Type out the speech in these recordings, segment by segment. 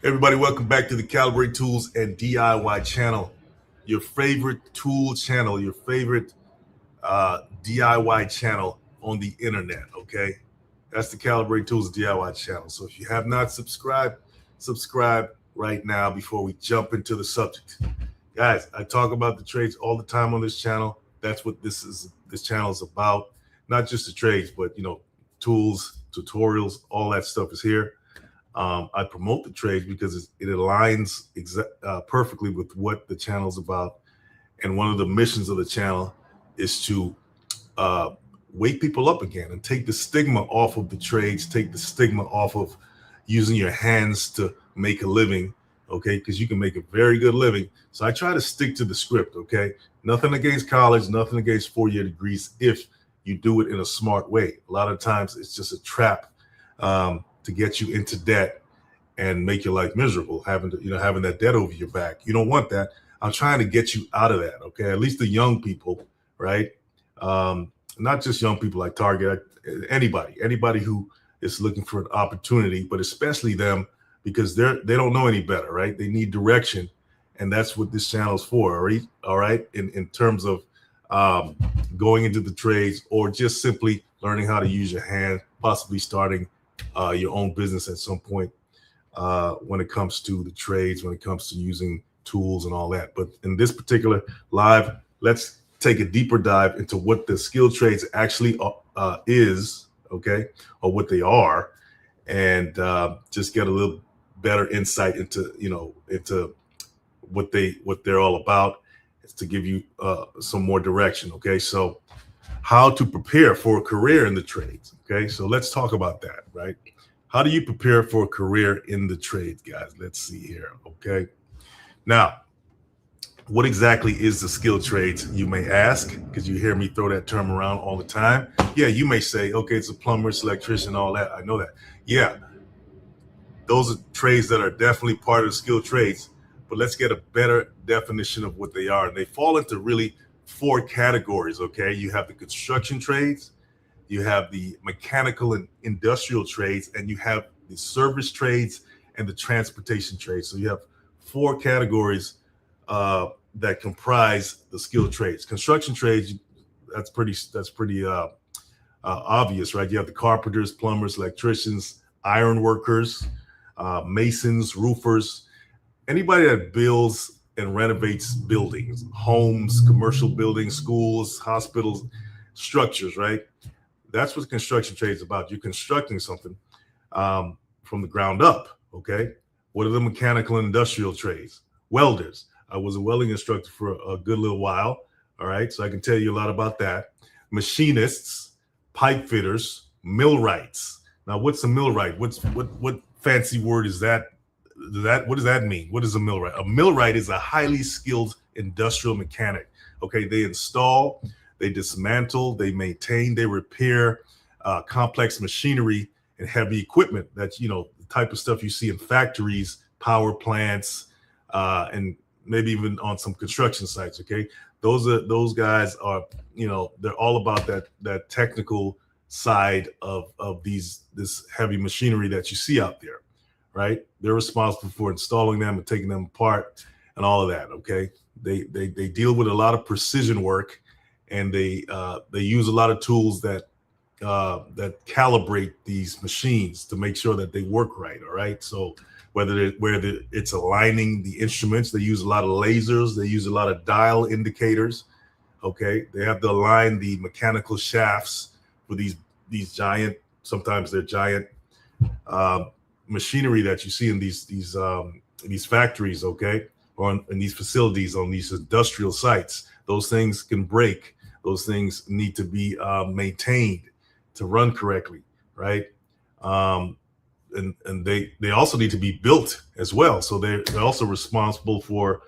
Everybody, welcome back to the Calibrate Tools and DIY channel, your favorite tool channel, your favorite DIY channel on the internet. Okay, that's the Calibrate Tools DIY channel. So if you have not subscribed, subscribe right now before we jump into the subject. Guys, I talk about the trades all the time on this channel. That's what this channel is about. Not just the trades, but tools, tutorials, all that stuff is here. I promote the trades because it aligns perfectly with what the channel is about. And one of the missions of the channel is to wake people up again and take the stigma off of the trades, take the stigma off of using your hands to make a living, okay? Because you can make a very good living. So I try to stick to the script, okay? Nothing against college, nothing against four-year degrees if you do it in a smart way. A lot of times it's just a trap to get you into debt and make your life miserable, having that debt over your back. You don't want that. I'm trying to get you out of that, okay? At least the young people, right? Not just young people like Target, anybody who is looking for an opportunity, but especially them because they don't know any better, right? They need direction, and that's what this channel is for, all right? In terms of going into the trades or just simply learning how to use your hand, possibly starting your own business at some point when it comes to the trades, when it comes to using tools and all that. But in this particular live, let's take a deeper dive into what the skilled trades actually is, okay, or what they are, and just get a little better insight into what they're all about. It's to give you some more direction, okay? So how to prepare for a career in the trades, okay? So let's talk about that, right? How do you prepare for a career in the trades, guys? Let's see here, okay? Now, what exactly is the skilled trades, you may ask, because you hear me throw that term around all the time. Yeah, you may say, okay, it's a plumber, it's electrician, all that. I know that. Yeah, those are trades that are definitely part of the skilled trades, but let's get a better definition of what they are. And they fall into really four categories, okay? You have the construction trades, you have the mechanical and industrial trades, and you have the service trades and the transportation trades. So you have four categories that comprise the skilled trades. Construction trades, that's pretty obvious, right? You have the carpenters, plumbers, electricians, iron workers, masons, roofers, anybody that builds and renovates buildings, homes, commercial buildings, schools, hospitals, structures, right? That's what construction trade is about. You're constructing something from the ground up, okay? What are the mechanical and industrial trades? Welders. I was a welding instructor for a good little while, all right? So I can tell you a lot about that. Machinists, pipe fitters, millwrights. Now, what's a millwright? What fancy word is that? What does that mean? What is a millwright? A millwright is a highly skilled industrial mechanic, okay? They install, they dismantle, they maintain, they repair complex machinery and heavy equipment. That's, the type of stuff you see in factories, power plants, and maybe even on some construction sites, okay? Those guys are, they're all about that technical side of this heavy machinery that you see out there, right? They're responsible for installing them and taking them apart and all of that, okay? They deal with a lot of precision work, and they use a lot of tools that calibrate these machines to make sure that they work right. All right. So whether it's aligning the instruments, they use a lot of lasers, they use a lot of dial indicators. Okay. They have to align the mechanical shafts for these giant, sometimes they're giant machinery that you see in these factories. Okay. Or in these facilities, on these industrial sites. Those things can break. Those things need to be maintained to run correctly, right? And they also need to be built as well. So they're also responsible for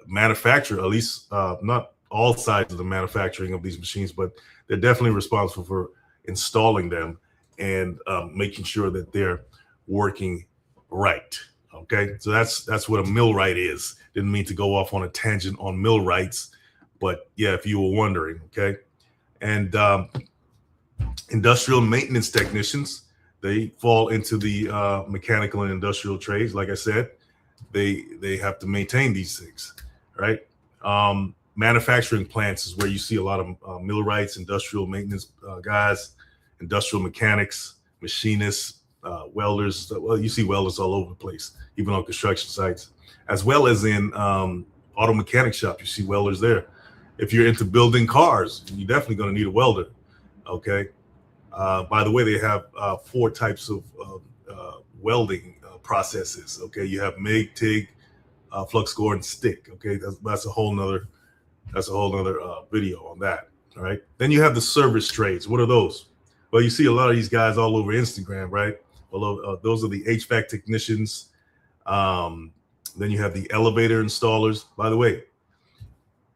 manufacture, at least not all sides of the manufacturing of these machines, but they're definitely responsible for installing them and making sure that they're working right. Okay, so that's what a millwright is. Didn't mean to go off on a tangent on millwrights, but yeah, if you were wondering, okay. And industrial maintenance technicians, they fall into the mechanical and industrial trades. Like I said, they have to maintain these things, right? Manufacturing plants is where you see a lot of millwrights, industrial maintenance guys, industrial mechanics, machinists, welders. Well, you see welders all over the place, even on construction sites, as well as in auto mechanic shop. You see welders there. If you're into building cars, you're definitely going to need a welder. Okay. By the way, they have 4 types of welding processes. Okay, you have MIG, TIG, flux core, and stick. Okay, that's a whole nother video on that. All right. Then you have the service trades. What are those? Well, you see a lot of these guys all over Instagram, right? Well, those are the HVAC technicians. Then you have the elevator installers. By the way,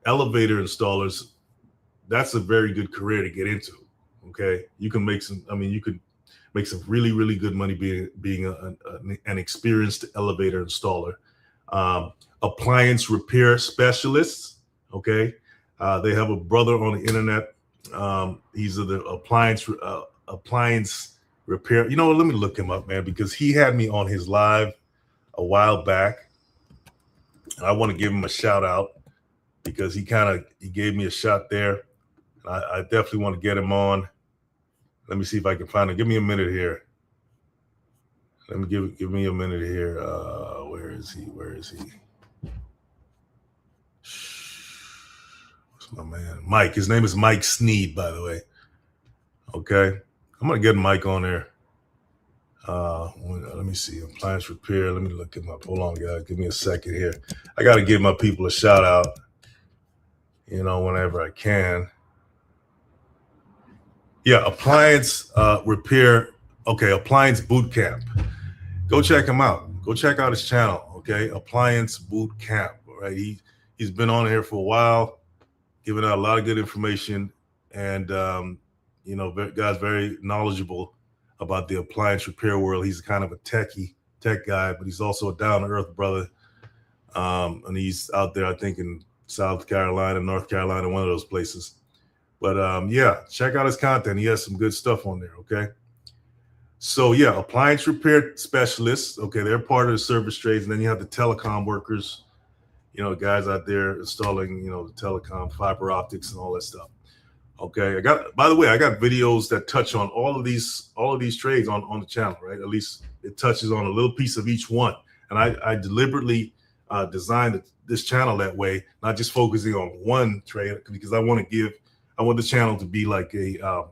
elevator installers, that's a very good career to get into. Okay, you can make some. I mean, you could make some really, really good money being an experienced elevator installer. Appliance repair specialists. Okay, they have a brother on the internet. He's the appliance repair. You know what? Let me look him up, man, because he had me on his live a while back. And I want to give him a shout out because he gave me a shot there. I definitely want to get him on. Let me see if I can find him. Give me a minute here. Let me give me a minute here. Where is he? What's my man? Mike. His name is Mike Sneed, by the way. Okay. I'm gonna get Mike on there. Let me see. Appliance repair. Let me look him up. Hold on, guys. Give me a second here. I gotta give my people a shout out, whenever I can. Yeah, appliance repair. Okay, appliance boot camp. Go check him out. Go check out his channel. Okay, appliance boot camp. All right, he's been on here for a while, giving out a lot of good information, and guy's very knowledgeable about the appliance repair world. He's kind of a tech guy, but he's also a down to earth brother. And he's out there, I think, in South Carolina, North Carolina, one of those places. But yeah, check out his content. He has some good stuff on there. Okay. So yeah, appliance repair specialists. Okay, they're part of the service trades, and then you have the telecom workers. Guys out there installing, the telecom, fiber optics, and all that stuff. Okay, by the way, I got videos that touch on all of these trades on the channel, right? At least it touches on a little piece of each one. And I deliberately designed this channel that way, not just focusing on one trade, because I want the channel to be like a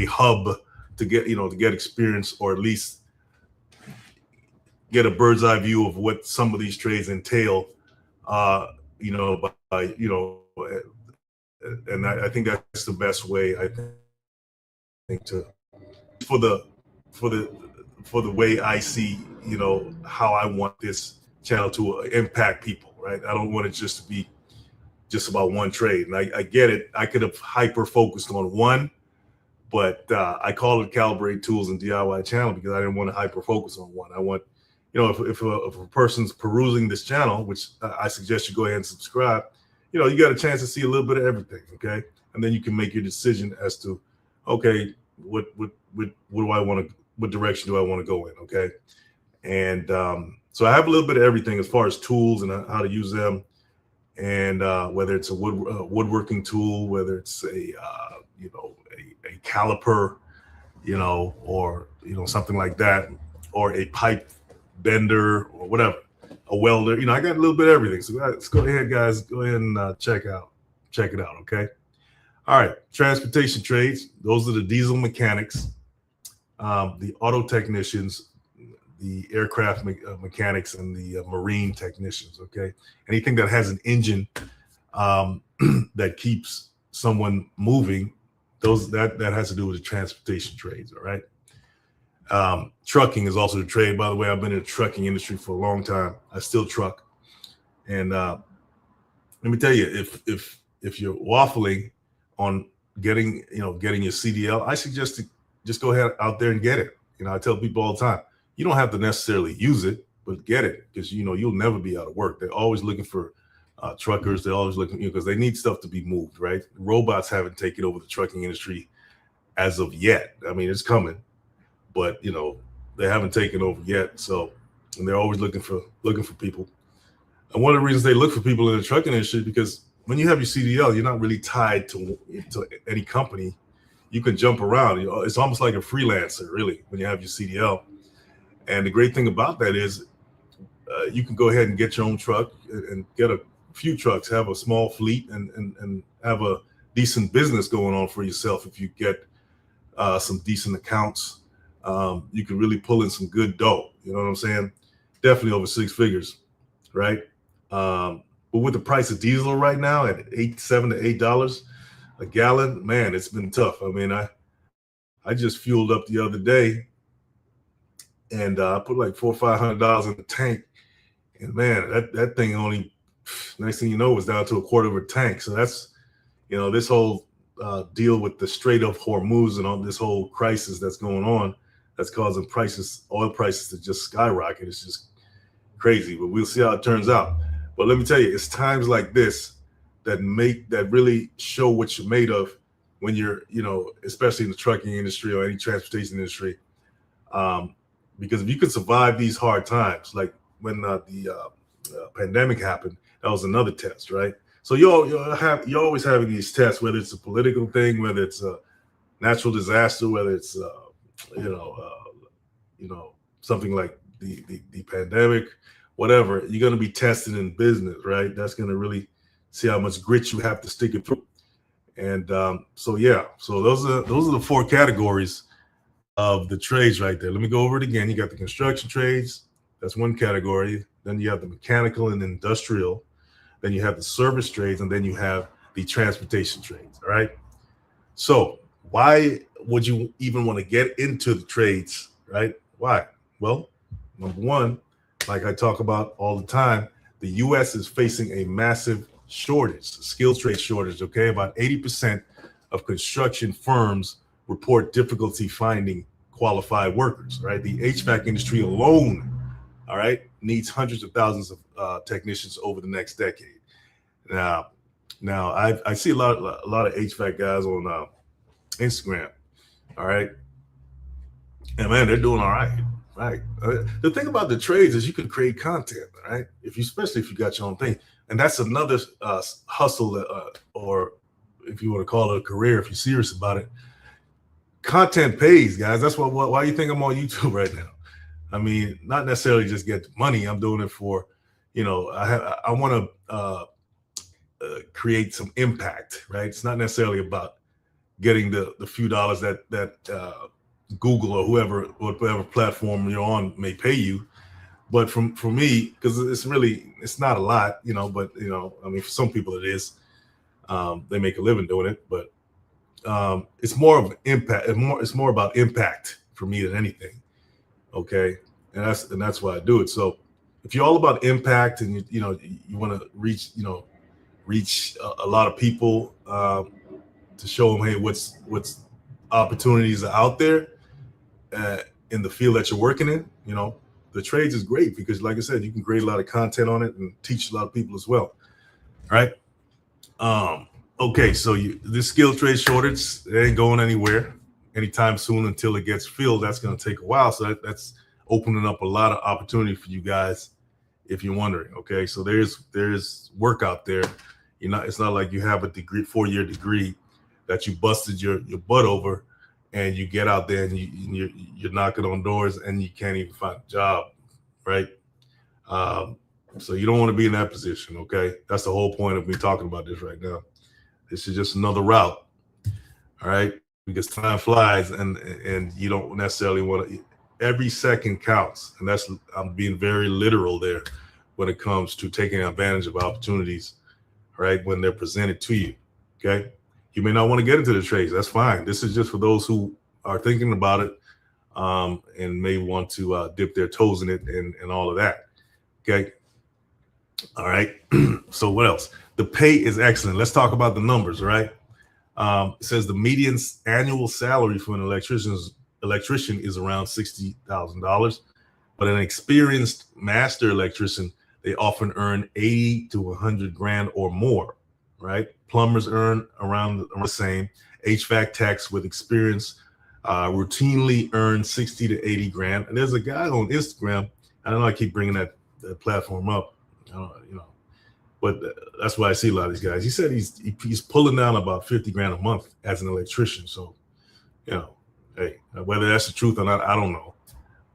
hub to get experience, or at least get a bird's eye view of what some of these trades entail. And I think that's the best way. I think for the way I see, how I want this channel to impact people, right? I don't want it just to be just about one trade. And I get it. I could have hyper focused on one, but I call it Calibrate Tools and DIY channel because I didn't want to hyper focus on one. I want, if a person's perusing this channel, which I suggest you go ahead and subscribe, you got a chance to see a little bit of everything. Okay. And then you can make your decision as to, okay, what direction do I want to go in? Okay. And so I have a little bit of everything as far as tools and how to use them. And whether it's a woodworking tool, whether it's a caliper, or, something like that, or a pipe bender or whatever. A welder, I got a little bit of everything. So let's go ahead, guys. Go ahead and check it out. Okay. All right. Transportation trades. Those are the diesel mechanics, the auto technicians, the aircraft mechanics, and the marine technicians. Okay. Anything that has an engine that keeps someone moving, that has to do with the transportation trades. All right. Trucking is also a trade. By the way, I've been in the trucking industry for a long time. I still truck. And let me tell you, if you're waffling on getting your CDL, I suggest to just go ahead out there and get it. I tell people all the time, you don't have to necessarily use it, but get it, because you'll never be out of work. They're always looking for truckers. They're always looking, because they need stuff to be moved, right? Robots haven't taken over the trucking industry as of yet. I mean, it's coming. but they haven't taken over yet. So, and they're always looking for people. And one of the reasons they look for people in the trucking industry is because when you have your CDL, you're not really tied to any company. You can jump around. It's almost like a freelancer, really, when you have your CDL. And the great thing about that is you can go ahead and get your own truck and get a few trucks, have a small fleet, and have a decent business going on for yourself. If you get some decent accounts, you can really pull in some good dough. You know what I'm saying? Definitely over 6 figures, right? But with the price of diesel right now at $7 to $8 a gallon, man, it's been tough. I mean, I just fueled up the other day, and I put like $400 or $500 in the tank, and man, that thing only, next thing you know, was down to a quarter of a tank. So that's, this whole deal with the Strait of Hormuz and all this whole crisis that's going on, that's causing oil prices to just skyrocket. It's just crazy, but we'll see how it turns out. But let me tell you, it's times like this that really show what you're made of when you're, especially in the trucking industry or any transportation industry. Because if you can survive these hard times, like when the pandemic happened, that was another test, right? So you're always having these tests, whether it's a political thing, whether it's a natural disaster, whether it's something like the pandemic, whatever. You're going to be tested in business, right? That's going to really see how much grit you have to stick it through. And so those are the 4 categories of the trades right there. Let me go over it again. You got the construction trades. That's one category. Then you have the mechanical and industrial. Then you have the service trades, and then you have the transportation trades. All right. So why would you even want to get into the trades, right? Why? Well, number one, like I talk about all the time, the U.S. is facing a massive shortage, skilled trade shortage. Okay, about 80% of construction firms report difficulty finding qualified workers. Right, the HVAC industry alone, all right, needs hundreds of thousands of technicians over the next decade. Now I see a lot of HVAC guys on Instagram. All right, and man, they're doing all right. Right. The thing about the trades is you can create content, right? Especially if you got your own thing, and that's another hustle, or if you want to call it a career, if you're serious about it. Content pays, guys. That's why you think I'm on YouTube right now. I mean, not necessarily just get money. I'm doing it for, I want to create some impact, right? It's not necessarily about getting the few dollars that Google or whatever platform you're on may pay you. But for me, because it's not a lot, but I mean, for some people it is. They make a living doing it, but it's more of impact. It's more about impact for me than anything. Okay, and that's why I do it. So if you're all about impact and you want to reach a lot of people to show them, hey, what's opportunities are out there in the field that you're working in, the trades is great because, like I said, you can create a lot of content on it and teach a lot of people as well. All right. Okay, so this skilled trade shortage, it ain't going anywhere anytime soon until it gets filled. That's going to take a while. So that's opening up a lot of opportunity for you guys, if you're wondering. Okay, so there's work out there. It's not like you have a 4-year degree that you busted your butt over, and you get out there and you're knocking on doors and you can't even find a job, right? So you don't want to be in that position. Okay, that's the whole point of me talking about this right now. This is just another route, all right? Because time flies, and you don't necessarily want to. Every second counts, and I'm being very literal there when it comes to taking advantage of opportunities, right? When they're presented to you, okay? You may not want to get into the trades. That's fine. This is just for those who are thinking about it and may want to dip their toes in it and all of that, okay? All right. So what else? The pay is excellent. Let's talk about the numbers, right? It says the median annual salary for an electrician is around $60,000, but an experienced master electrician, they often earn 80 to 100 grand or more, right? Plumbers earn around the same. HVAC techs with experience routinely earn 60 to 80 grand. And there's a guy on Instagram. I don't know. I keep bringing that platform up, but that's why I see a lot of these guys. He said he's pulling down about 50 grand a month as an electrician. So, hey, whether that's the truth or not, I don't know.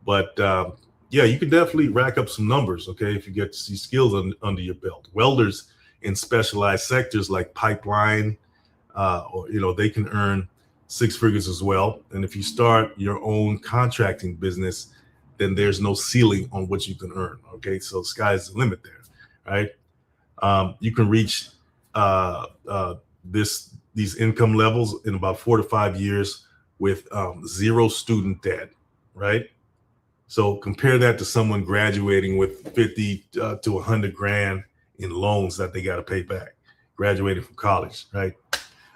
But yeah, you can definitely rack up some numbers, okay, if you get these skills under your belt. Welders in specialized sectors like pipeline, or they can earn six figures as well. And if you start your own contracting business, then there's no ceiling on what you can earn. Okay, so sky's the limit there, right? You can reach these income levels in about 4 to 5 years with zero student debt, right? So compare that to someone graduating with 50 to 100 grand in loans that they got to pay back, graduating from college, right?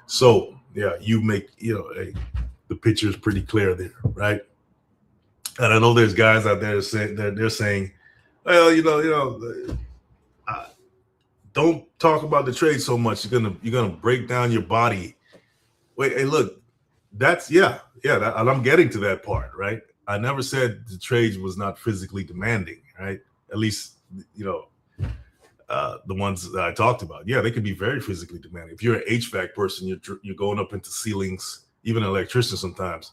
So yeah, you make, the picture is pretty clear there, right? And I know there's guys out there that they're saying, well, don't talk about the trade so much. You're gonna break down your body. Wait, hey, look, and I'm getting to that part, right? I never said the trade was not physically demanding, right? At least, the ones that I talked about. Yeah, they can be very physically demanding. If you're an HVAC person, you're going up into ceilings, even an electrician sometimes,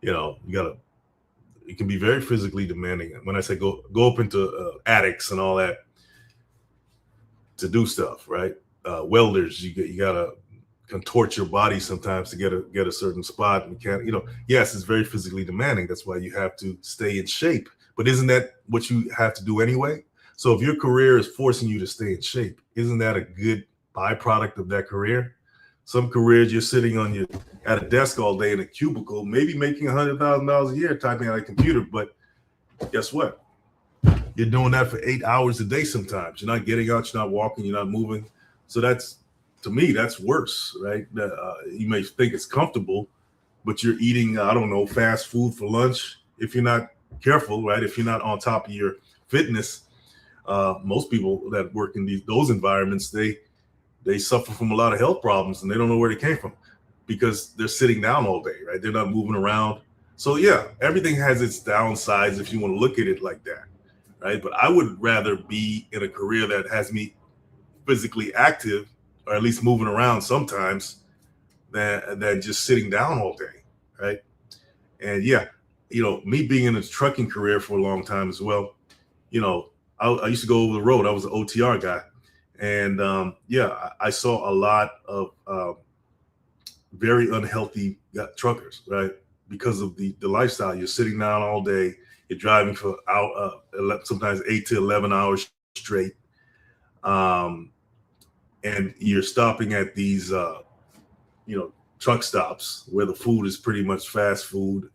it can be very physically demanding. When I say go up into attics and all that to do stuff, right? Welders, you gotta contort your body sometimes to get a certain spot. And yes, it's very physically demanding. That's why you have to stay in shape. But isn't that what you have to do anyway? So if your career is forcing you to stay in shape, isn't that a good byproduct of that career? Some careers you're sitting at a desk all day in a cubicle, maybe making $100,000 a year typing on a computer, but guess what? You're doing that for 8 hours a day sometimes. You're not getting out, you're not walking, you're not moving. So to me, that's worse, right? You may think it's comfortable, but you're eating, fast food for lunch. If you're not careful, right? If you're not on top of your fitness, most people that work in those environments, they suffer from a lot of health problems and they don't know where they came from because they're sitting down all day, right? They're not moving around. So yeah, everything has its downsides if you want to look at it like that, right? But I would rather be in a career that has me physically active, or at least moving around sometimes, than just sitting down all day, right? And yeah, me being in a trucking career for a long time as well, I used to go over the road. I was an OTR guy. And I saw a lot of very unhealthy truckers, right? Because of the lifestyle. You're sitting down all day. You're driving for sometimes 8 to 11 hours straight. And you're stopping at these, truck stops where the food is pretty much fast food,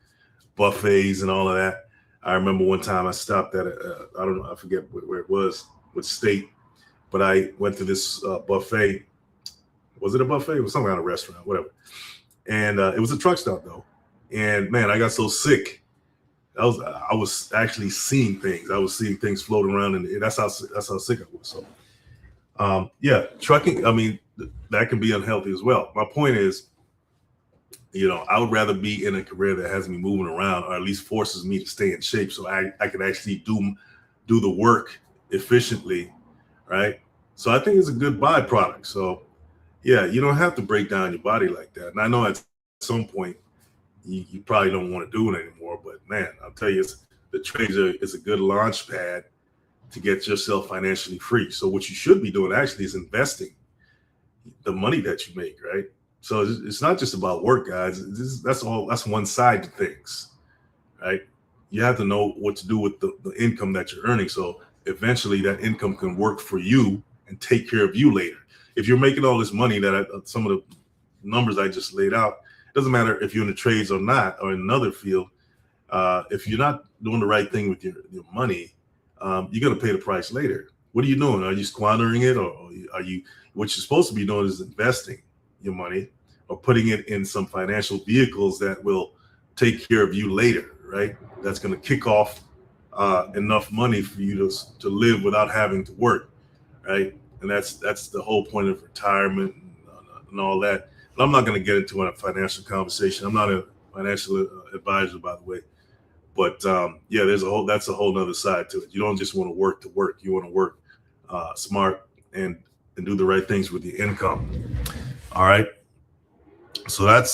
buffets and all of that. I remember one time I stopped at I forget where it was, what state, but I went to this buffet. Was it a buffet? It was some kind of restaurant, whatever. And it was a truck stop though. And man, I got so sick. I was actually seeing things. I was seeing things floating around, and that's how sick I was. So, trucking. I mean, that can be unhealthy as well. My point is, I would rather be in a career that has me moving around, or at least forces me to stay in shape, so I can actually do the work efficiently, right? So I think it's a good byproduct. So yeah, you don't have to break down your body like that. And I know at some point you probably don't want to do it anymore, but man, I'll tell you, the trade is a good launch pad to get yourself financially free. So what you should be doing actually is investing the money that you make, right? So it's not just about work, guys. That's one side to things, right? You have to know what to do with the income that you're earning. So eventually that income can work for you and take care of you later. If you're making all this money some of the numbers I just laid out, it doesn't matter if you're in the trades or not, or in another field. If you're not doing the right thing with your money, you're going to pay the price later. What are you doing? Are you squandering it, or are you? What you're supposed to be doing is investing your money or putting it in some financial vehicles that will take care of you later, right? That's going to kick off enough money for you to live without having to work, right? And that's the whole point of retirement and all that. But I'm not going to get into a financial conversation. I'm not financial advisor, by the way. But yeah, that's a whole nother side to it. You don't just want to work to work. You want to work smart and do the right things with your income. All right. So that's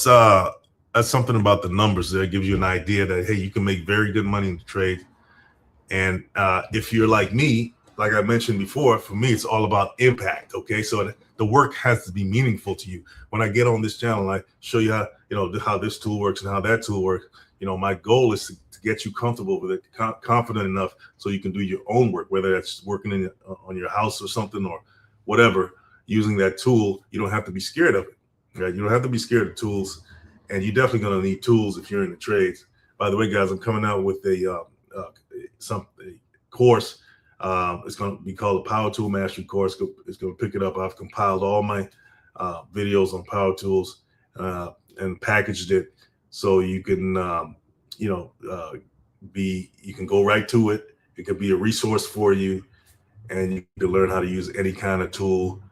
something about the numbers there. It gives you an idea that, hey, you can make very good money in the trade. And if you're like me, like I mentioned before, for me, it's all about impact. Okay. So the work has to be meaningful to you. When I get on this channel, I show you how, how this tool works and how that tool works. My goal is to get you comfortable with it, confident enough so you can do your own work, whether that's working on your house or something or whatever, using that tool. You don't have to be scared of it. Right? You don't have to be scared of tools, and you're definitely going to need tools if you're in the trades. By the way, guys, I'm coming out with a course. It's going to be called the Power Tool Mastery course. It's going to pick it up. I've compiled all my videos on power tools and packaged it so you can, you can go right to it. It could be a resource for you, and you can learn how to use any kind of tool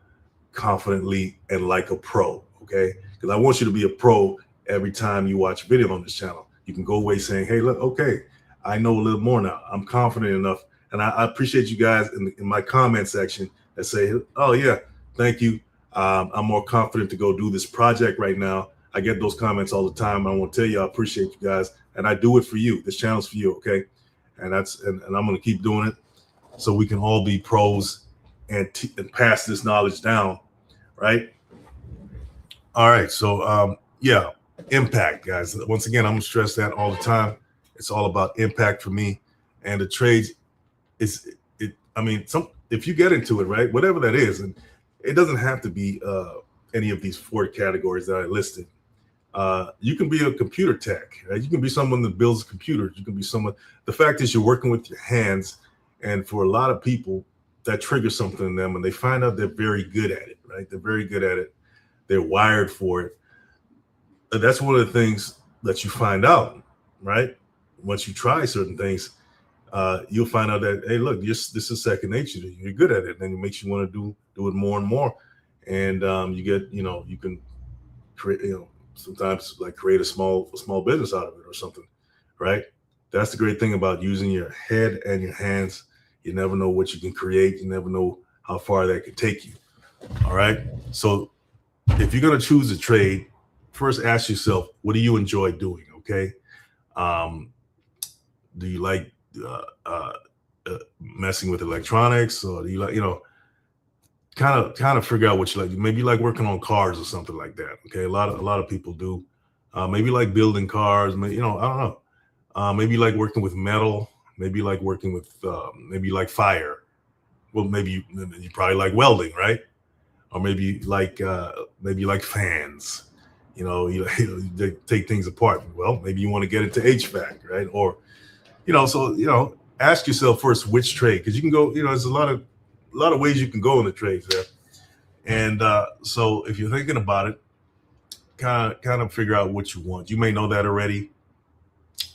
confidently and like a pro. Okay, because I want you to be a pro every time you watch a video on this channel. You can go away saying, hey, look, okay, I know a little more now. I'm confident enough. And I appreciate you guys in my comment section that say, oh, yeah, thank you. I'm more confident to go do this project right now. I get those comments all the time. I want to tell you, I appreciate you guys. And I do it for you. This channel's for you, okay? And and I'm going to keep doing it so we can all be pros and pass this knowledge down, right? All right. So, yeah, impact, guys. Once again, I'm going to stress that all the time. It's all about impact for me. And the trades if you get into it, right, whatever that is, and it doesn't have to be any of these 4 categories that I listed. You can be a computer tech, right? You can be someone that builds computers. You can be someone, the fact is you're working with your hands. And for a lot of people, that triggers something in them and they find out they're very good at it, right? They're very good at it. They're wired for it. That's one of the things that you find out, right? Once you try certain things, you'll find out that, hey, look, this is second nature to you. You're good at it. And it makes you want to do it more and more. And you get, you can create, sometimes like create a small business out of it or something, right? That's the great thing about using your head and your hands. You never know what you can create. You never know how far that could take you. All right. So if you're going to choose a trade, first ask yourself, what do you enjoy doing? Okay. Do you like messing with electronics, or do you like, kind of figure out what you like? Maybe you like working on cars or something like that. Okay. A lot of people do. Maybe like building cars, I don't know. Maybe you like working with metal. Maybe you like working with, maybe you like fire. Well, maybe you probably like welding, right? Or maybe you like fans. You take things apart. Well, maybe you want to get into HVAC, right? Or, ask yourself first which trade, because you can go, there's a lot of ways you can go in the trades there. And so if you're thinking about it, kind of figure out what you want. You may know that already.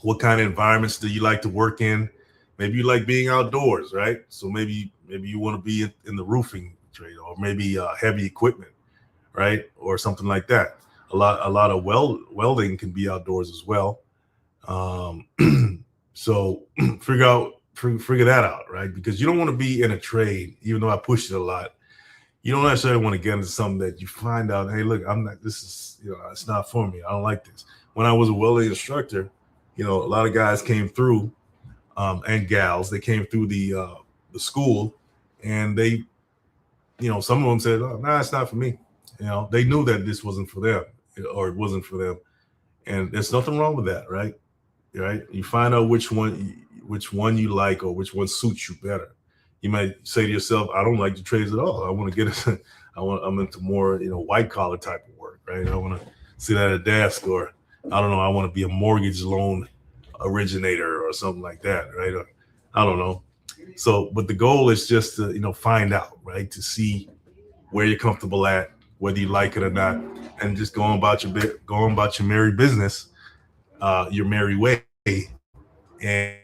What kind of environments do you like to work in? Maybe you like being outdoors, right? So maybe you want to be in the roofing trade, or maybe heavy equipment, right? Or something like that. A lot of welding can be outdoors as well. So figure that out, right? Because you don't want to be in a trade, even though I pushed it a lot. You don't necessarily want to get into something that you find out, hey, look, it's not for me. I don't like this. When I was a welding instructor, a lot of guys came through, and gals, they came through the school, and they, some of them said, oh, nah, it's not for me. They knew that this wasn't for them, or it wasn't for them. And there's nothing wrong with that, right? Right? You find out which one you like, or which one suits you better. You might say to yourself, I don't like the trades at all. I want to get I'm into more, white collar type of work, right? I want to sit at a desk, or I don't know, I want to be a mortgage loan originator or something like that, right? Or, I don't know. So, but the goal is just to, find out, right? To see where you're comfortable at, whether you like it or not, and just going about your merry business, your merry way, and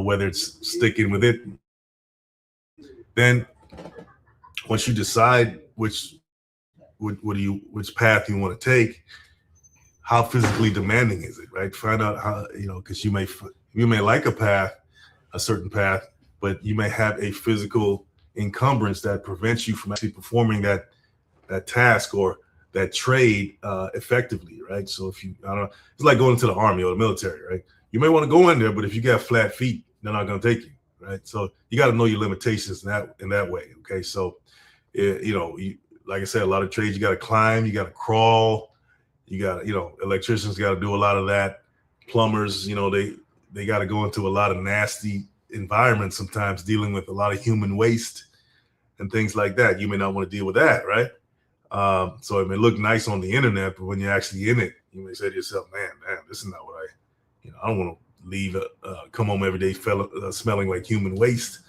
whether it's sticking with it. Then once you decide which which path you want to take. How physically demanding is it, right? Find out how, because you may like a certain path, but you may have a physical encumbrance that prevents you from actually performing that task or that trade effectively, right? So if you, I don't know, it's like going to the army or the military, right? You may want to go in there, but if you got flat feet, they're not going to take you, right? So you got to know your limitations in that way, okay? So, like I said, a lot of trades you got to climb, you got to crawl, you got, electricians got to do a lot of that. Plumbers, they got to go into a lot of nasty environments sometimes, dealing with a lot of human waste and things like that. You may not want to deal with that, right? So it may look nice on the internet, but when you're actually in it, you may say to yourself, man, this is not what I don't want to leave, come home every day smelling like human waste.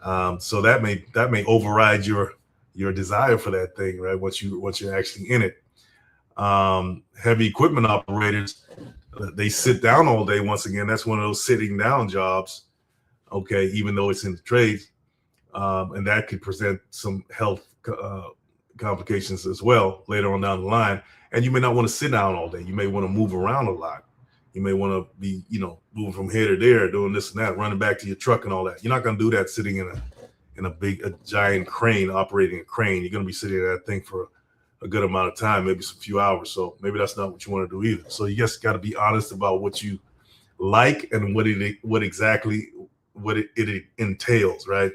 So that may override your desire for that thing, right? Once you're actually in it. Heavy equipment operators, they sit down all day. Once again, that's one of those sitting down jobs. Okay. Even though it's in the trades, and that could present some health, complications as well later on down the line. And you may not want to sit down all day. You may want to move around a lot. You may want to be, moving from here to there, doing this and that, running back to your truck and all that. You're not going to do that sitting in a giant crane, operating a crane. You're going to be sitting in that thing for a good amount of time, maybe some few hours. So maybe that's not what you want to do either. So you just got to be honest about what you like and what it entails, right?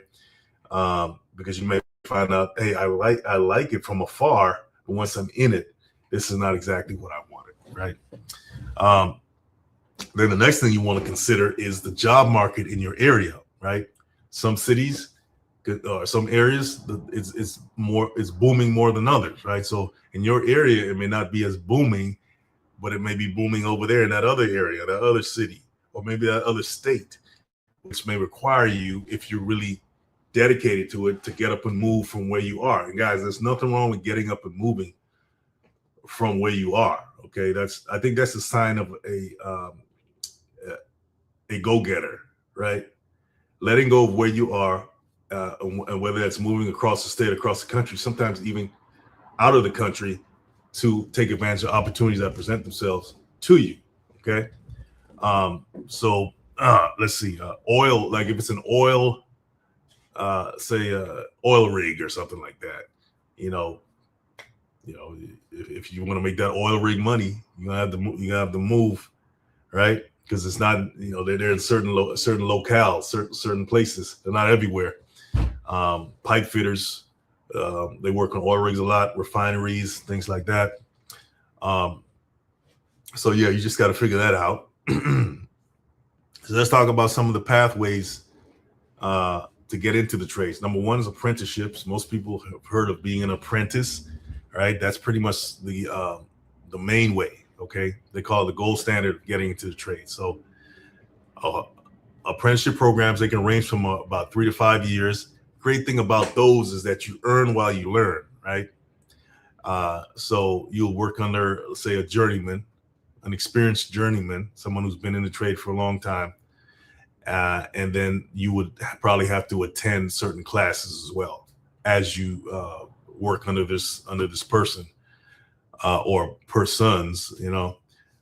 Because you may find out, hey, I like it from afar, but once I'm in it, this is not exactly what I wanted, right? Then the next thing you want to consider is the job market in your area, right? Some cities or some areas, it's booming more than others, right? So in your area, it may not be as booming, but it may be booming over there in that other area, that other city, or maybe that other state, which may require you, if you're really dedicated to it, to get up and move from where you are. And guys, there's nothing wrong with getting up and moving from where you are. Okay, I think that's a sign of a go-getter, right? Letting go of where you are, and whether that's moving across the state, across the country, sometimes even out of the country, to take advantage of opportunities that present themselves to you. Okay, so let's see, oil. Like if it's an oil, say oil rig or something like that, if you want to make that oil rig money, you have to move, right? Because it's not, they're in certain locales, certain places. They're not everywhere. Pipe fitters, they work on oil rigs a lot, refineries, things like that. So yeah, you just got to figure that out. So let's talk about some of the pathways to get into the trades. Number one is apprenticeships. Most people have heard of being an apprentice, right? That's pretty much the main way. Okay, they call it the gold standard of getting into the trade. So apprenticeship programs, they can range from about 3 to 5 years. Great thing about those is that you earn while you learn, right? So you'll work under, let's say, a journeyman, an experienced journeyman, someone who's been in the trade for a long time. And then you would probably have to attend certain classes as well as you work under this person. Or persons,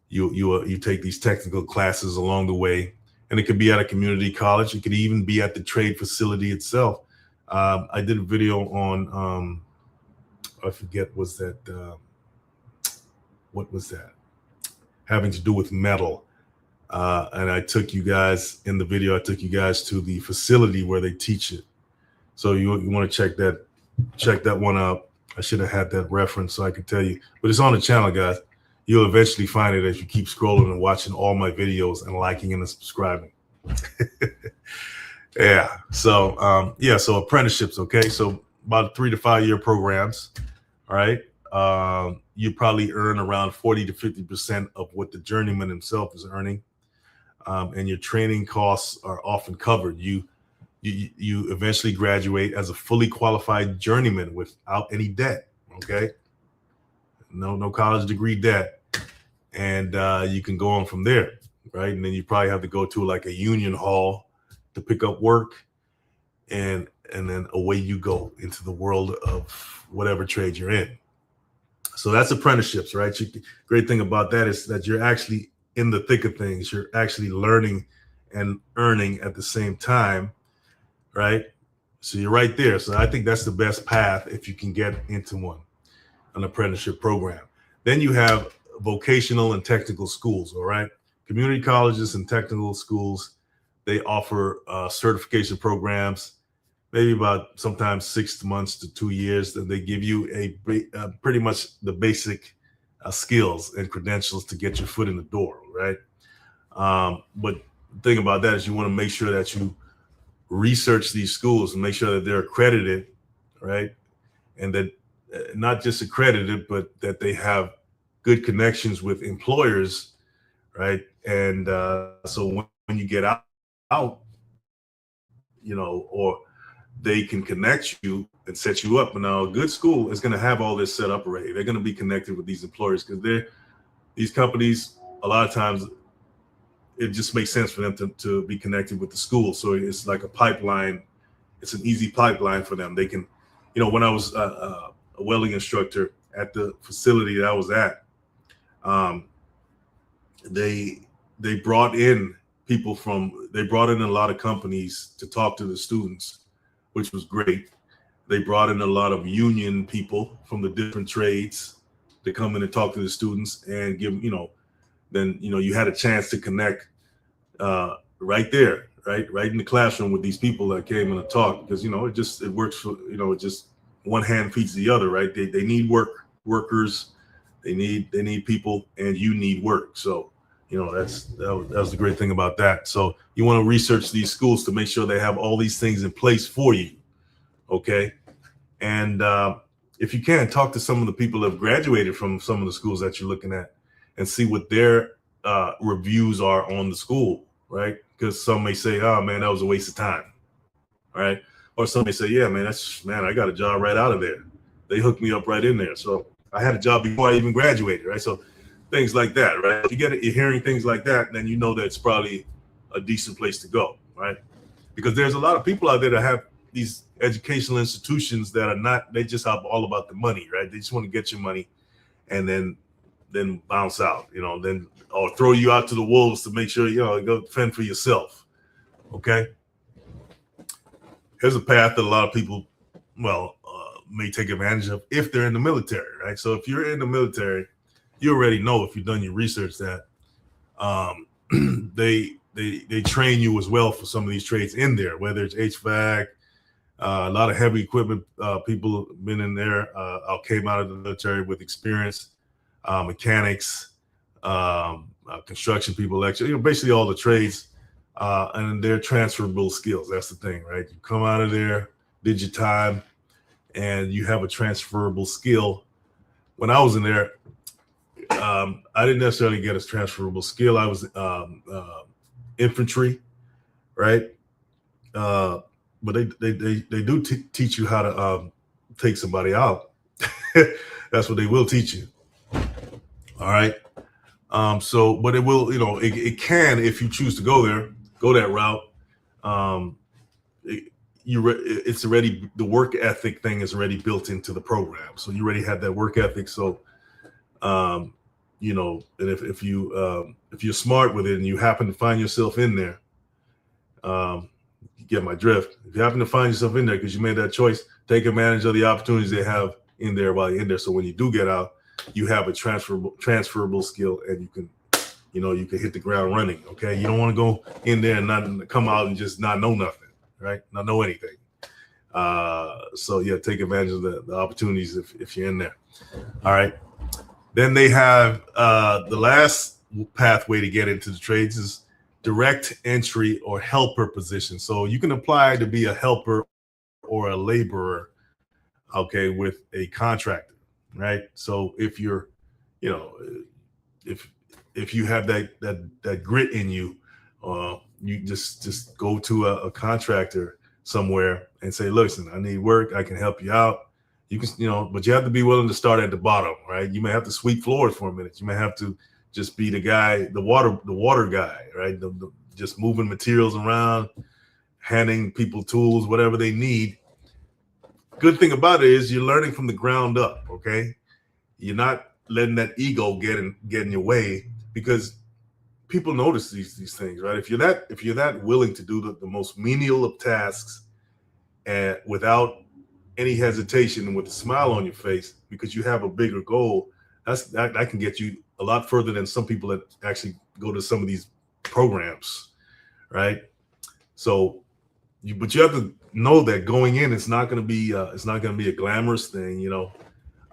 you take these technical classes along the way, and it could be at a community college. It could even be at the trade facility itself. I did a video on, I forget, what was that? Having to do with metal. And I took you guys in the video, to the facility where they teach it. So you want to check that one out. I should have had that reference so I could tell you, but it's on the channel, guys. You'll eventually find it as you keep scrolling and watching all my videos and liking and subscribing. Yeah. So, so apprenticeships. Okay. So about 3 to 5 year programs. All right. You probably earn around 40 to 50% of what the journeyman himself is earning. And your training costs are often covered. You eventually graduate as a fully qualified journeyman without any debt. Okay. No college degree debt. And you can go on from there. Right. And then you probably have to go to like a union hall to pick up work. And then away you go into the world of whatever trade you're in. So that's apprenticeships, right? Great thing about that is that you're actually in the thick of things. You're actually learning and earning at the same time, right? So you're right there. So I think that's the best path if you can get into an apprenticeship program. Then you have vocational and technical schools, all right? Community colleges and technical schools, they offer certification programs, maybe about sometimes 6 months to 2 years, that they give you pretty much the basic skills and credentials to get your foot in the door, right? But the thing about that is you want to make sure that you research these schools and make sure that they're accredited, right? And that not just accredited, but that they have good connections with employers, right? And so when you get out, or they can connect you and set you up. And now a good school is going to have all this set up already. They're going to be connected with these employers because these companies, a lot of times it just makes sense for them to be connected with the school. So it's like a pipeline. It's an easy pipeline for them. They can, when I was a welding instructor at the facility that I was at, they brought in a lot of companies to talk to the students, which was great. They brought in a lot of union people from the different trades to come in and talk to the students and give, then, you had a chance to connect right there, right in the classroom with these people that came in to talk, because, it works for, it just one hand feeds the other, right? They need workers, they need people, and you need work. So, that was the great thing about that. So you want to research these schools to make sure they have all these things in place for you. Okay. And if you can, talk to some of the people that have graduated from some of the schools that you're looking at and see what their reviews are on the school, right? Because some may say, oh man, that was a waste of time, right? Or some may say, yeah, man, I got a job right out of there. They hooked me up right in there. So I had a job before I even graduated, right? So things like that, right? If you're hearing things like that, then you know that it's probably a decent place to go, right? Because there's a lot of people out there that have these educational institutions that are not, they just have all about the money, right? They just want to get your money and then bounce out, or throw you out to the wolves to make sure, go fend for yourself. Okay. Here's a path that a lot of people, may take advantage of if they're in the military, right? So if you're in the military, you already know, if you've done your research, that they train you as well for some of these trades in there, whether it's HVAC, a lot of heavy equipment people have been in there, came out of the military with experience, mechanics, construction people, basically all the trades, and they're transferable skills. That's the thing, right? You come out of there, did your time, and you have a transferable skill. When I was in there, I didn't necessarily get a transferable skill. I was infantry, right? But they do teach you how to take somebody out. That's what they will teach you. All right. But it will, it can, if you choose to go that route. It's already, the work ethic thing is already built into the program. So you already have that work ethic. So, and if you're smart with it and you happen to find yourself in there, you get my drift. If you happen to find yourself in there because you made that choice, take advantage of the opportunities they have in there while you're in there. So when you do get out, you have a transferable skill, and you can hit the ground running. Okay. You don't want to go in there and not come out and just not know nothing, right? Not know anything. So yeah, take advantage of the opportunities if you're in there. All right. Then they have the last pathway to get into the trades is direct entry or helper position. So you can apply to be a helper or a laborer, okay, with a contractor, right? So if you're, if you have that grit in you, you just go to a contractor somewhere and say, listen, I need work. I can help you out. You can, but you have to be willing to start at the bottom, right? You may have to sweep floors for a minute. You may have to just be the guy, the water guy, right? Just moving materials around, handing people tools, whatever they need. Good thing about it is you're learning from the ground up, okay? You're not letting that ego get in your way, because people notice these things, right? If you're that willing to do the most menial of tasks, and without any hesitation and with a smile on your face, because you have a bigger goal, that can get you a lot further than some people that actually go to some of these programs, right? So but you have to know that going in, it's not going to be a glamorous thing,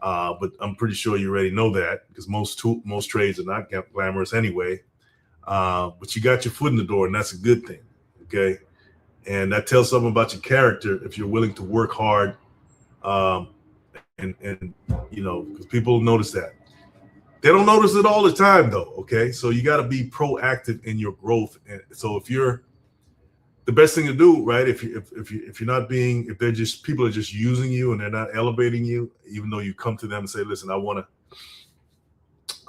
but I'm pretty sure you already know that, because most trades are not glamorous anyway. But you got your foot in the door, and that's a good thing. Okay. And that tells something about your character if you're willing to work hard. Um, and because people notice that. They don't notice it all the time, though. Okay. So you got to be proactive in your growth. And so the best thing to do, right? If you're not being, if they're just, people are just using you and they're not elevating you, even though you come to them and say, listen, I want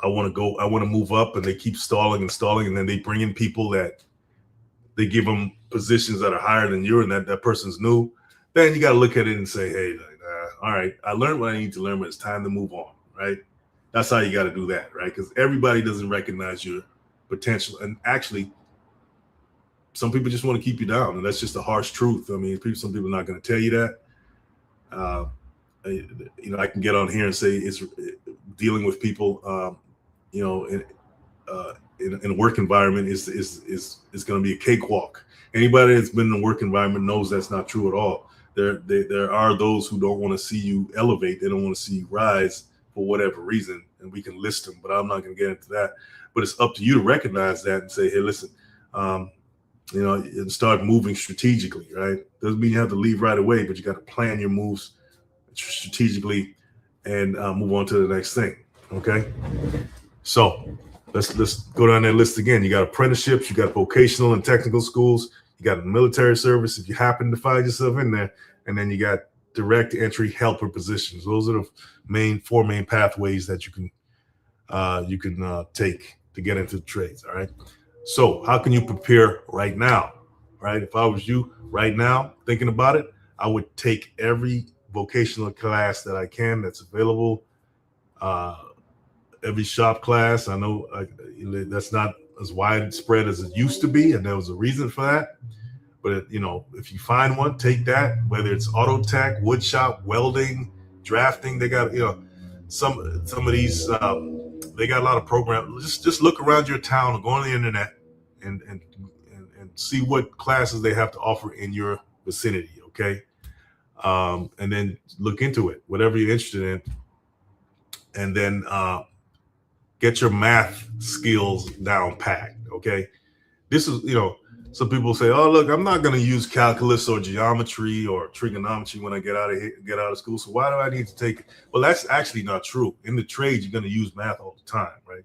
to move up, and they keep stalling, and then they bring in people that they give them positions that are higher than you, and that person's new. Then you got to look at it and say, hey, all right, I learned what I need to learn, but it's time to move on, right? That's how you got to do that, right? Because everybody doesn't recognize your potential, and actually, some people just want to keep you down, and that's just a harsh truth. I mean, some people are not going to tell you that. I can get on here and say it's dealing with people, in a work environment is going to be a cakewalk. Anybody that's been in a work environment knows that's not true at all. There are those who don't want to see you elevate. They don't want to see you rise for whatever reason, and we can list them, but I'm not going to get into that. But it's up to you to recognize that and say, hey, listen, and start moving strategically, right? Doesn't mean you have to leave right away, but you got to plan your moves strategically and move on to the next thing. Okay. So let's go down that list again. You got apprenticeships, you got vocational and technical schools, you got military service if you happen to find yourself in there, and then you got direct entry helper positions. Those are the four main pathways that you can take to get into the trades. All right. So how can you prepare right now? Right? If I was you right now thinking about it, I would take every vocational class that I can that's available. Every shop class. I know that's not as widespread as it used to be, and there was a reason for that. But if you find one, take that. Whether it's auto tech, wood shop, welding, drafting, they got some of these. They got a lot of programs. Just look around your town, or go on the internet, and see what classes they have to offer in your vicinity. Okay, and then look into it, whatever you're interested in, and then get your math skills down packed. Okay, this is some people say, oh look, I'm not going to use calculus or geometry or trigonometry when I get out of school. So why do I need to take it? Well, that's actually not true. In the trades, you're going to use math all the time, right?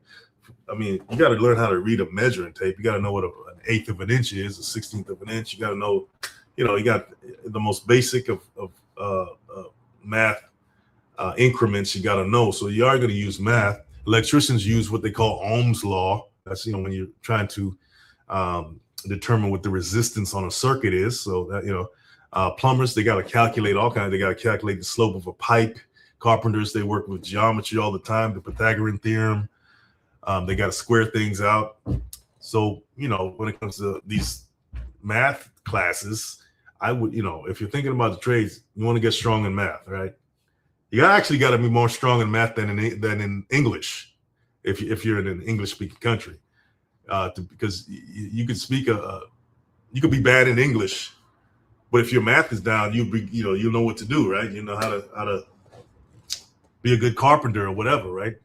I mean, you got to learn how to read a measuring tape. You got to know what an eighth of an inch is, a 16th of an inch. You got to know, you got the most basic of math increments you got to know. So you are going to use math. Electricians use what they call Ohm's law. That's, when you're trying to determine what the resistance on a circuit is. So that, plumbers, they got to calculate all kinds. They got to calculate the slope of a pipe. Carpenters, they work with geometry all the time, the Pythagorean theorem. They got to square things out. So, when it comes to these math classes, I would, if you're thinking about the trades, you want to get strong in math, right? You actually got to be more strong in math than in English, if you're in an English-speaking country. Because you could you could be bad in English, but if your math is down, you'll know what to do, right? You know how to be a good carpenter or whatever, right?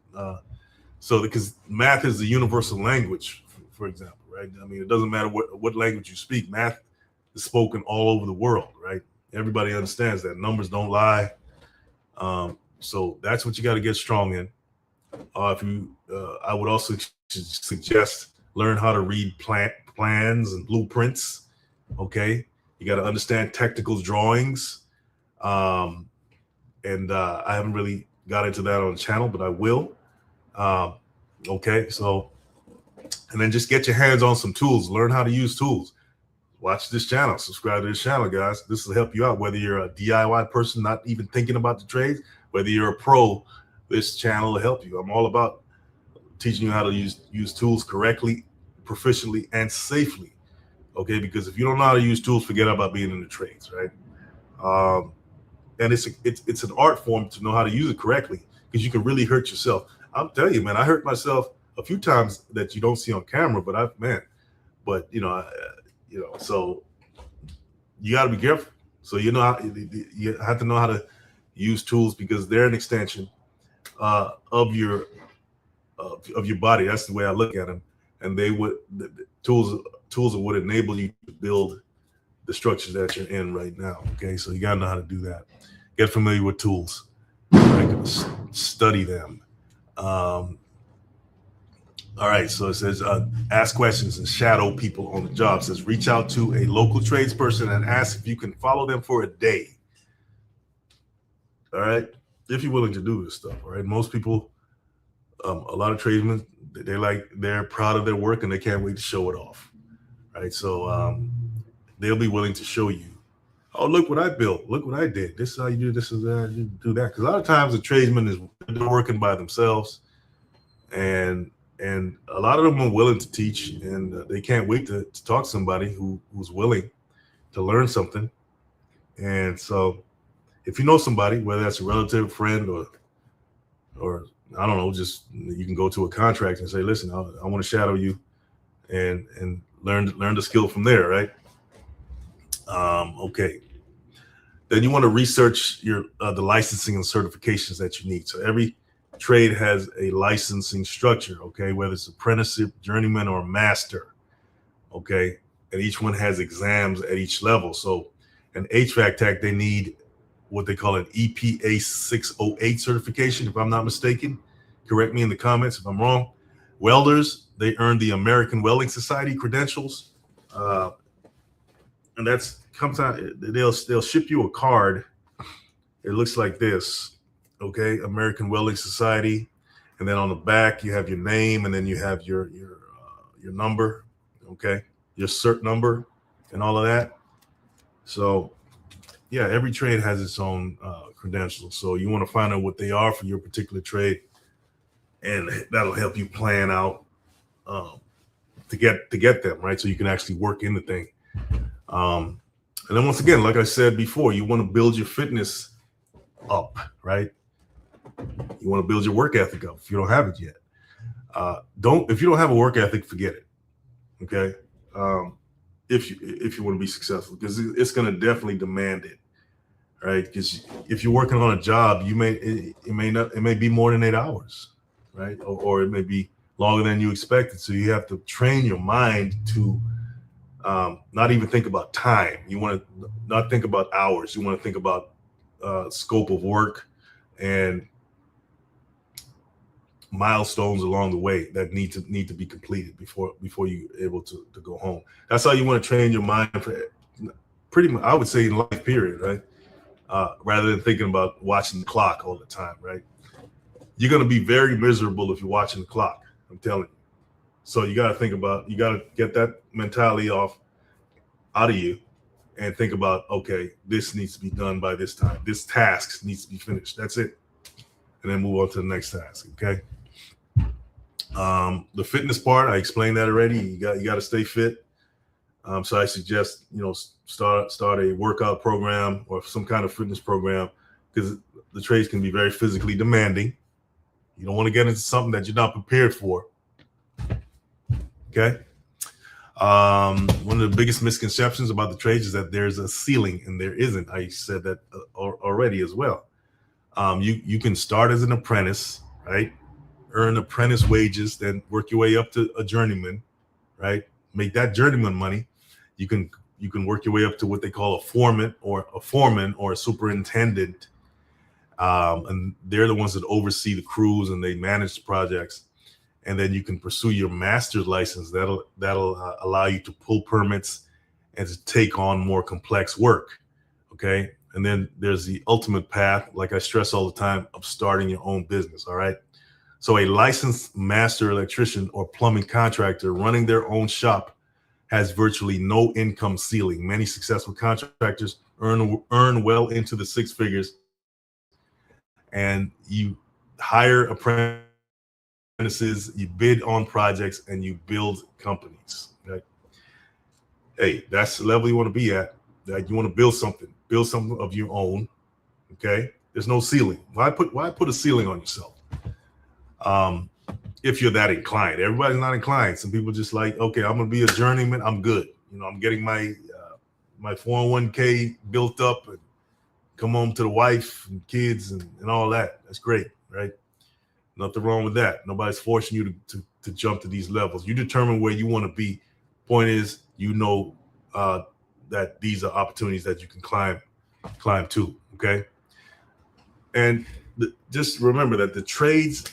So because math is the universal language, for example, right? I mean, it doesn't matter what language you speak. Math is spoken all over the world, right? Everybody understands that. Numbers don't lie. So that's what you got to get strong in. I would also suggest learn how to read plans and blueprints. Okay, you got to understand technical drawings. I haven't really got into that on the channel, but I will. Okay, so, and then just get your hands on some tools. Learn how to use tools. Watch this channel. Subscribe to this channel, guys. This will help you out, whether you're a DIY person not even thinking about the trades, whether you're a pro this channel will help you. I'm all about teaching you how to use tools correctly, proficiently, and safely. Okay, because if you don't know how to use tools, forget about being in the trades, right? And it's an art form to know how to use it correctly, because you can really hurt yourself. I'm telling you, man, I hurt myself a few times that you don't see on camera, but so you got to be careful. So you have to know how to use tools, because they're an extension of your body. That's the way I look at them, and the tools would enable you to build the structures that you're in right now. Okay, so you got to know how to do that. Get familiar with tools, right? Study them. All right, so it says ask questions and shadow people on the job. It says reach out to a local tradesperson and ask if you can follow them for a day. All right, if you're willing to do this stuff. All right, most people, a lot of tradesmen, they're proud of their work and they can't wait to show it off. Right, so they'll be willing to show you, oh, look what I built, look what I did, this is how you do this, is that, you do that. Because a lot of times the tradesman they're working by themselves, and a lot of them are willing to teach, and they can't wait to talk to somebody who's willing to learn something. And so if you know somebody, whether that's a relative, friend, or I don't know, just you can go to a contract and say, listen, I want to shadow you and learn the skill from there, right? Okay. Then you want to research the licensing and certifications that you need. So every trade has a licensing structure, okay, whether it's apprenticeship, journeyman, or master, okay, and each one has exams at each level. So an HVAC tech, they need what they call an EPA 608 certification, if I'm not mistaken. Correct me in the comments if I'm wrong. Welders, they earn the American Welding Society credentials, and that's comes out. They'll ship you a card. It looks like this. Okay, American Welding Society, and then on the back you have your name, and then you have your number, okay, your cert number, and all of that. So, yeah, every trade has its own credentials. So you want to find out what they are for your particular trade, and that'll help you plan out to get them right, so you can actually work in the thing. And then once again, like I said before, you want to build your fitness up, right? You want to build your work ethic up if you don't have it yet. If you don't have a work ethic, forget it. Okay. If you want to be successful, because it's going to definitely demand it, right? Because if you're working on a job, it may be more than 8 hours, right? Or it may be longer than you expected. So you have to train your mind to not even think about time. You want to not think about hours. You want to think about scope of work and milestones along the way that need to be completed before you're able to go home. That's how you want to train your mind for pretty much, I would say, in life period, right? Rather than thinking about watching the clock all the time, right? You're going to be very miserable if you're watching the clock, I'm telling you. So you got to get that mentality out of you and think about, okay, this needs to be done by this time. This task needs to be finished. That's it. And then move on to the next task, okay? The fitness part, I explained that already. You got to stay fit. So I suggest, start a workout program or some kind of fitness program, because the trades can be very physically demanding. You don't want to get into something that you're not prepared for. Okay. One of the biggest misconceptions about the trades is that there's a ceiling, and there isn't. I said that already as well. You can start as an apprentice, right? Earn apprentice wages, then work your way up to a journeyman, right? Make that journeyman money. You can work your way up to what they call a foreman or a superintendent, and they're the ones that oversee the crews and they manage the projects. And then you can pursue your master's license. That'll allow you to pull permits and to take on more complex work. Okay. And then there's the ultimate path, like I stress all the time, of starting your own business. All right. So a licensed master electrician or plumbing contractor running their own shop has virtually no income ceiling. Many successful contractors earn well into the six figures, and you hire apprentices, you bid on projects, and you build companies. Right? Hey, that's the level you want to be at. That you want to build something of your own. Okay, there's no ceiling. Why put a ceiling on yourself? If you're that inclined, everybody's not inclined. Some people just like, okay, I'm gonna be a journeyman. I'm good. I'm getting my 401k built up and come home to the wife and kids and all that. That's great, right? Nothing wrong with that. Nobody's forcing you to jump to these levels. You determine where you want to be. Point is, that these are opportunities that you can climb to. Okay, and just remember that the trades,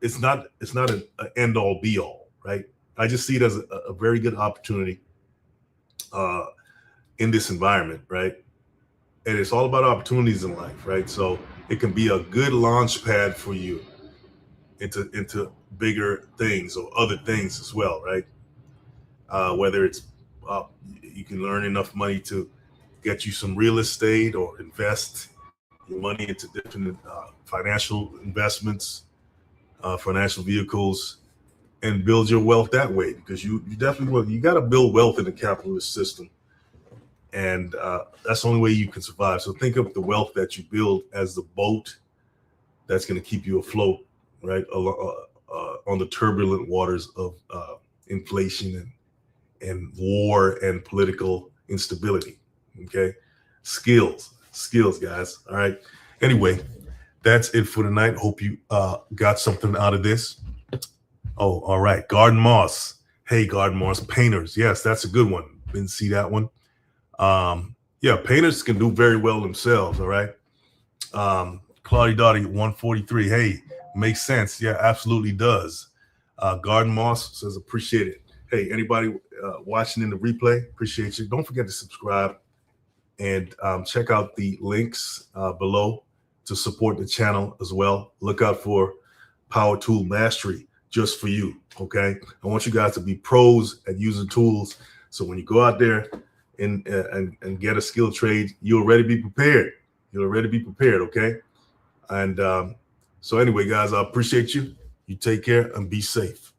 it's not an end all be all, right? I just see it as a very good opportunity in this environment, right? And it's all about opportunities in life, right? So it can be a good launch pad for you into bigger things or other things as well, right? Whether it's you can earn enough money to get you some real estate or invest your money into different financial investments, financial vehicles, and build your wealth that way, because you definitely you got to build wealth in the capitalist system, and that's the only way you can survive. So think of the wealth that you build as the boat that's going to keep you afloat, right, on the turbulent waters of inflation and war and political instability. Okay, skills, guys. All right. Anyway, that's it for tonight. Hope you got something out of this. Oh, all right. Garden Moss. Hey, Garden Moss. Painters. Yes, that's a good one. Didn't see that one. Yeah, painters can do very well themselves. All right. Claudia Dottie, 143. Hey, makes sense. Yeah, absolutely does. Garden Moss says appreciate it. Hey, anybody watching in the replay, appreciate you. Don't forget to subscribe and check out the links below to support the channel as well. Look out for Power Tool Mastery just for you, okay? I want you guys to be pros at using tools, so when you go out there and get a skill trade, you'll already be prepared. Okay? And so anyway, guys, I appreciate you. You take care and be safe.